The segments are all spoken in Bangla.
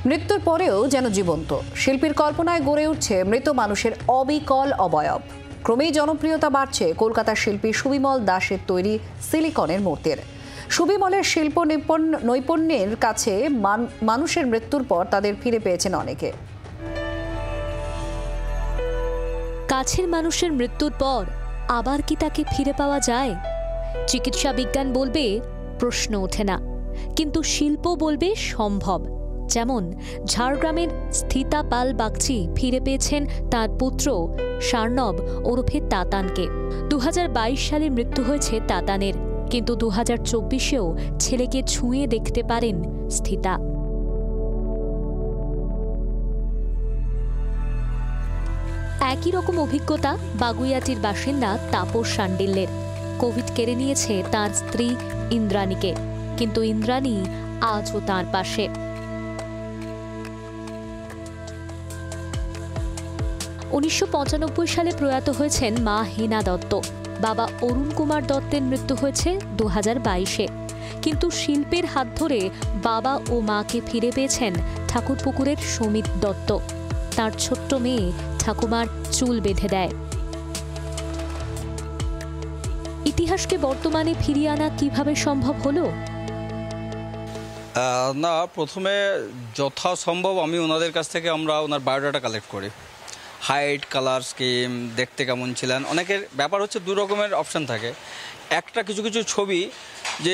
মৃত্যুর পরেও যেন জীবন্ত, শিল্পীর কল্পনায় গড়ে উঠছে মৃত মানুষের অবিকল অবয়ব। ক্রমেই জনপ্রিয়তা বাড়ছে কলকাতার শিল্পী সুবিমল দাসের তৈরি সিলিকনের মূর্তির। সুবিমলের শিল্প নৈপুণ্যের কাছে মানুষের মৃত্যুর পর তাদের ফিরে পেয়েছেন অনেকে। কাছের মানুষের মৃত্যুর পর আবার কি তাকে ফিরে পাওয়া যায়? চিকিৎসা বিজ্ঞান বলবে প্রশ্ন ওঠে না, কিন্তু শিল্প বলবে সম্ভব। যেমন ঝাড়গ্রামের স্থিতা পাল বাগচি ফিরে পেয়েছেন তার পুত্র শার্নব ওরফে তাতানকে। 2022 সালে মৃত্যু হয়েছে তাতানের, কিন্তু 2024-এও ছেলেকে ছুঁয়ে দেখতে পারেন স্থিতা। একই রকম অভিজ্ঞতা বাগুইয়াটির বাসিন্দা তাপস শান্ডিল্যের। কোভিড কেড়ে নিয়েছে তার স্ত্রী ইন্দ্রাণীকে, কিন্তু ইন্দ্রাণী আজও তার পাশে। 1995 সালে প্রয়াত হয়েছেন মা হেনা দত্ত। বাবা অরুণ কুমার দত্তের মৃত্যু হয়েছে 2022-এ, কিন্তু শিল্পের হাত ধরে বাবা ও মাকে ফিরে পেয়েছেন ঠাকুরপুকুরের সমিত দত্ত। তার ছোট্ট মেয়ে ঠাকুমার চুল বেঁধে দেয়। ইতিহাসকে বর্তমানে ফিরিয়ে আনা কিভাবে সম্ভব হলো? না, প্রথমে যথাসম্ভব আমি ওনাদের কাছ থেকে আমরা ওনার বায়োডাটা কালেক্ট করি। হাইট, কালার স্কিম, দেখতে কেমন ছিলেন। অনেকের ব্যাপার হচ্ছে দু রকমের অপশান থাকে। একটা কিছু কিছু ছবি যে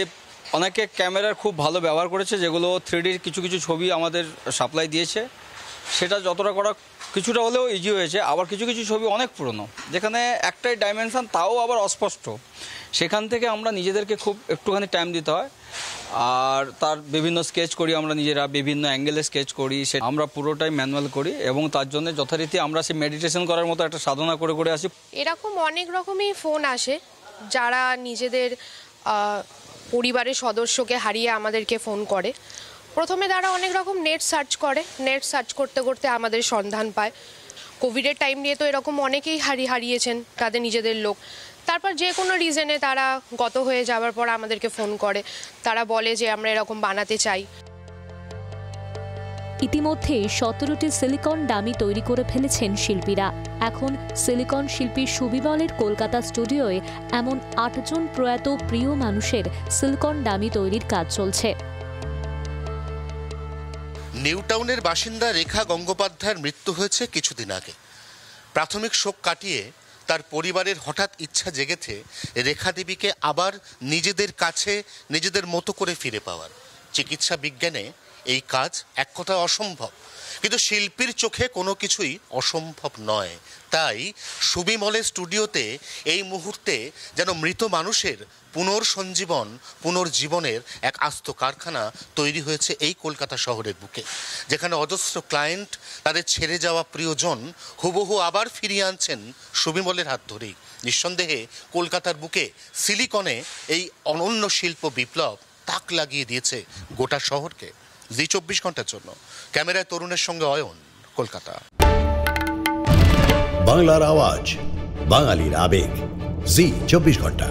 অনেকে ক্যামেরার খুব ভালো ব্যবহার করেছে, যেগুলো 3Dর কিছু কিছু ছবি আমাদের সাপ্লাই দিয়েছে, সেটা যতটা করা কিছুটা হলেও ইজি হয়েছে। আবার কিছু কিছু ছবি অনেক পুরনো, যেখানে একটাই ডাইমেনশান, তাও আবার অস্পষ্ট। সেখান থেকে আমরা নিজেদেরকে খুব একটুখানি টাইম দিতে হয়। আর তার বিভিন্ন স্কেচ করি আমরা নিজেরা, বিভিন্ন অ্যাঙ্গেলে স্কেচ করি, সে আমরা পুরোটাই ম্যানুয়াল করি এবং তার জন্য যথারীতি আমরা সেই মেডিটেশন করার মতো একটা সাধনা করে করে আসি। এরকম অনেক রকমই ফোন আসে, যারা নিজেদের পরিবারের সদস্যকে হারিয়ে আমাদেরকে ফোন করে। প্রথমে তারা অনেক রকম নেট সার্চ করে, নেট সার্চ করতে করতে আমাদের সন্ধান পায়। কোভিডের টাইম নিয়ে তো এরকম অনেকেই হারিয়েছেন তাদের নিজেদের লোক। তারপর যে কোনো রিজনে তারা গত হয়ে যাওয়ার পর আমাদেরকে ফোন করে, তারা বলে যে আমরা এরকম বানাতে চাই। ইতিমধ্যে 17টি সিলিকন ডামি তৈরি করে ফেলেছেন শিল্পীরা। এখন সিলিকন শিল্পী সুবিমলের কলকাতা স্টুডিওয়ে এমন 8 জন প্রয়াত প্রিয় মানুষের সিলিকন ডামি তৈরির কাজ চলছে। নিউটাউনের বাসিন্দা রেখা গঙ্গোপাধ্যায়ের মৃত্যু হয়েছে কিছুদিন আগে। প্রাথমিক শোক কাটিয়ে তার পরিবারের হঠাৎ ইচ্ছা জেগেছে রেখা দেবীকে আবার নিজেদের কাছে নিজেদের মতো করে ফিরে পাওয়ার। চিকিৎসা বিজ্ঞানে এই কাজ এক কথায় অসম্ভব, কিন্তু শিল্পীর চোখে কোনো কিছুই অসম্ভব নয়। তাই সুবিমলের স্টুডিওতে এই মুহূর্তে যেন মৃত মানুষের পুনর্সঞ্জীবন, পুনর্জীবনের এক আস্ত কারখানা তৈরি হয়েছে এই কলকাতা শহরের বুকে, যেখানে অজস্র ক্লায়েন্ট তাদের ছেড়ে যাওয়া প্রিয়জন হুবহু আবার ফিরিয়ে আনছেন সুবিমলের হাত ধরেই। নিঃসন্দেহে কলকাতার বুকে সিলিকনে এই অনন্য শিল্প বিপ্লব তাক লাগিয়ে দিয়েছে গোটা শহরকে। জি 24 ঘন্টার জন্য ক্যামেরায় তরুণের সঙ্গে অয়ন, কলকাতা। বাংলার আওয়াজ, বাঙালির আবেগ, জি 24 ঘন্টা।